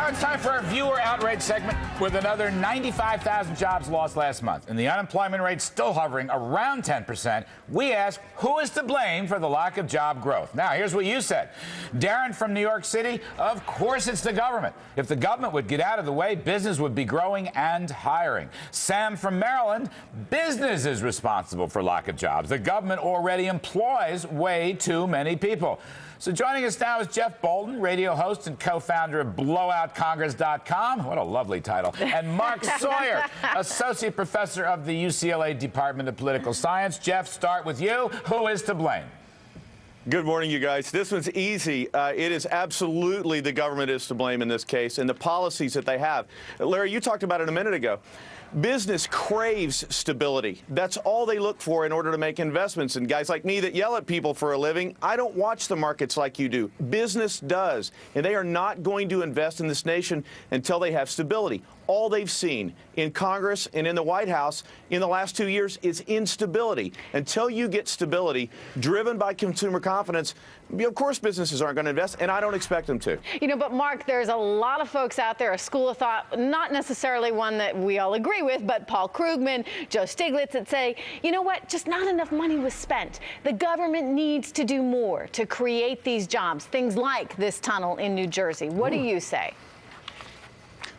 Now it's time for our viewer outrage segment with another 95,000 jobs lost last month. And the unemployment rate still hovering around 10%. We ask, who is to blame for the lack of job growth? Now, here's what you said. Darren from New York City, of course it's the government. If the government would get out of the way, business would be growing and hiring. Sam from Maryland, business is responsible for lack of jobs. The government already employs way too many people. So joining us now is Jeff Bolton, radio host and co-founder of BlowoutCongress.com. What a lovely title. And Mark Sawyer, associate professor of the UCLA Department of Political Science. Jeff, start with you. Who is to blame? Good morning, you guys. This one's easy. It is absolutely the government is to blame in this case and the policies that they have. Larry, you talked about it a minute ago. Business craves stability. That's all they look for in order to make investments. And guys like me that yell at people for a living, I don't watch the markets like you do. Business does. And they are not going to invest in this nation until they have stability. All they've seen in Congress and in the White House in the last 2 years is instability. Until you get stability driven by consumer confidence, of course businesses aren't going to invest, and I don't expect them to. You know, but Mark, there's a lot of folks out there, a school of thought, not necessarily one that we all agree with, but Paul Krugman, Joe Stiglitz, that say, you know what, just not enough money was spent. The government needs to do more to create these jobs, things like this tunnel in New Jersey. What do you say?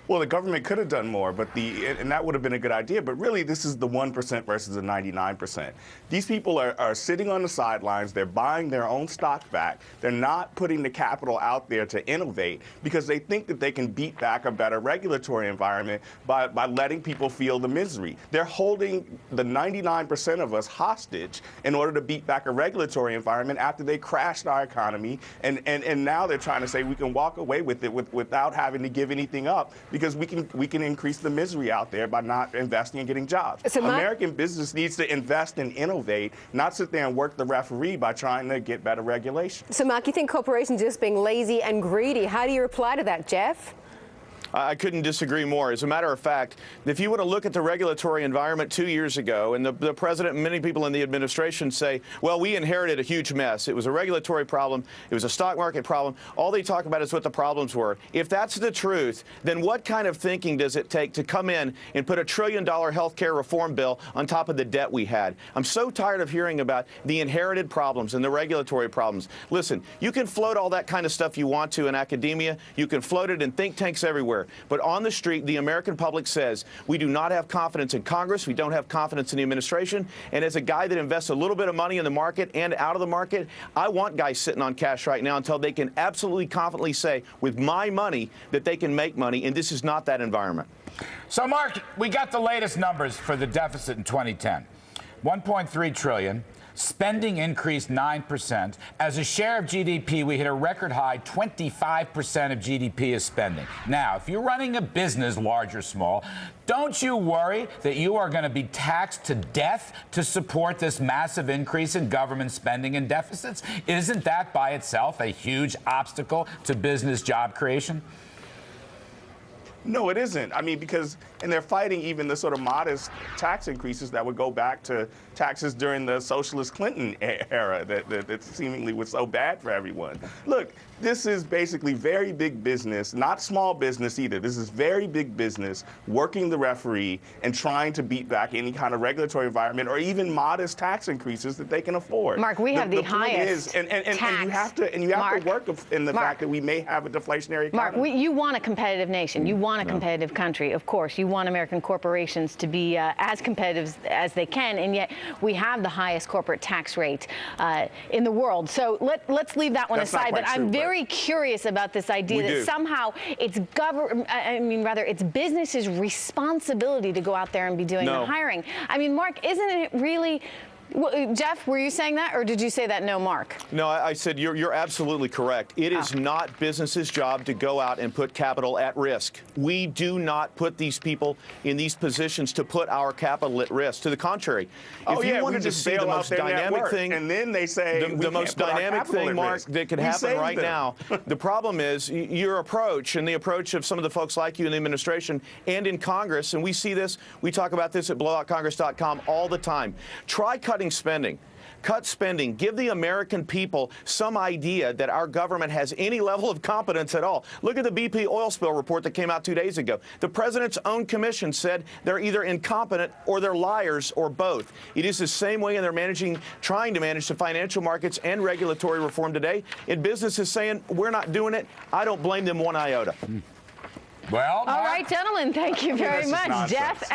Well, the government could have done more, and that would have been a good idea. But really, this is the 1% versus the 99%. These people are sitting on the sidelines. They're buying their own stock back. They're not putting the capital out there to innovate because they think that they can beat back a better regulatory environment by letting people feel the misery. They're holding the 99% of us hostage in order to beat back a regulatory environment after they crashed our economy. And now they're trying to say we can walk away with it without having to give anything up, because we can increase the misery out there by not investing and getting jobs. So American business needs to invest and innovate, not sit there and work the referee by trying to get better regulation. So, Mark, you think corporations are just being lazy and greedy? How do you reply to that, Jeff? I couldn't disagree more. As a matter of fact, if you were to look at the regulatory environment 2 years ago, and the president and many people in the administration say, well, we inherited a huge mess. It was a regulatory problem. It was a stock market problem. All they talk about is what the problems were. If that's the truth, then what kind of thinking does it take to come in and put $1 trillion health care reform bill on top of the debt we had? I'm so tired of hearing about the inherited problems and the regulatory problems. Listen, you can float all that kind of stuff you want to in academia. You can float it in think tanks everywhere. But on the street, the American public says we do not have confidence in Congress. We don't have confidence in the administration. And as a guy that invests a little bit of money in the market and out of the market, I want guys sitting on cash right now until they can absolutely confidently say, with my money, that they can make money. And this is not that environment. So, Mark, we got the latest numbers for the deficit in 2010. 1.3 trillion. Spending increased 9%. As a share of GDP, we hit a record high 25% of GDP is spending. Now, if you're running a business, large or small, don't you worry that you are going to be taxed to death to support this massive increase in government spending and deficits? Isn't that by itself a huge obstacle to business job creation? No, it isn't. I mean, and they're fighting even the sort of modest tax increases that would go back to taxes during the socialist Clinton era that seemingly was so bad for everyone. Look, this is basically very big business, not small business either. This is very big business working the referee and trying to beat back any kind of regulatory environment or even modest tax increases that they can afford. Mark, we have the highest tax. And you have to work in the fact that we may have a deflationary economy. Mark, you want a competitive nation. You want a competitive country. Of course, you want American corporations to be as competitive as they can, and yet we have the highest corporate tax rate in the world. So let's leave that one aside. But I'm very curious about this idea that somehow it's it's business's responsibility to go out there and be doing the hiring. I mean, Mark, isn't it really? Well, Jeff, were you saying that, or did you say that no, Mark? No, I said you're absolutely correct. It is not business's job to go out and put capital at risk. We do not put these people in these positions to put our capital at risk. To the contrary, if you wanted to see the most dynamic thing, and then they say the most dynamic thing, Mark, that could happen right now. The problem is your approach and the approach of some of the folks like you in the administration and in Congress, and we see this. We talk about this at BlowoutCongress.com all the time. Try cutting spending. cut spending, give the American people some idea that our government has any level of competence at all. Look at the BP oil spill report that came out 2 days ago. The president's own commission said they're either incompetent or they're liars or both. It is the same way, and they're trying to manage the financial markets and regulatory reform today. And business is saying, we're not doing it. I don't blame them one iota. Well, all right, gentlemen, thank you very much. Jeff.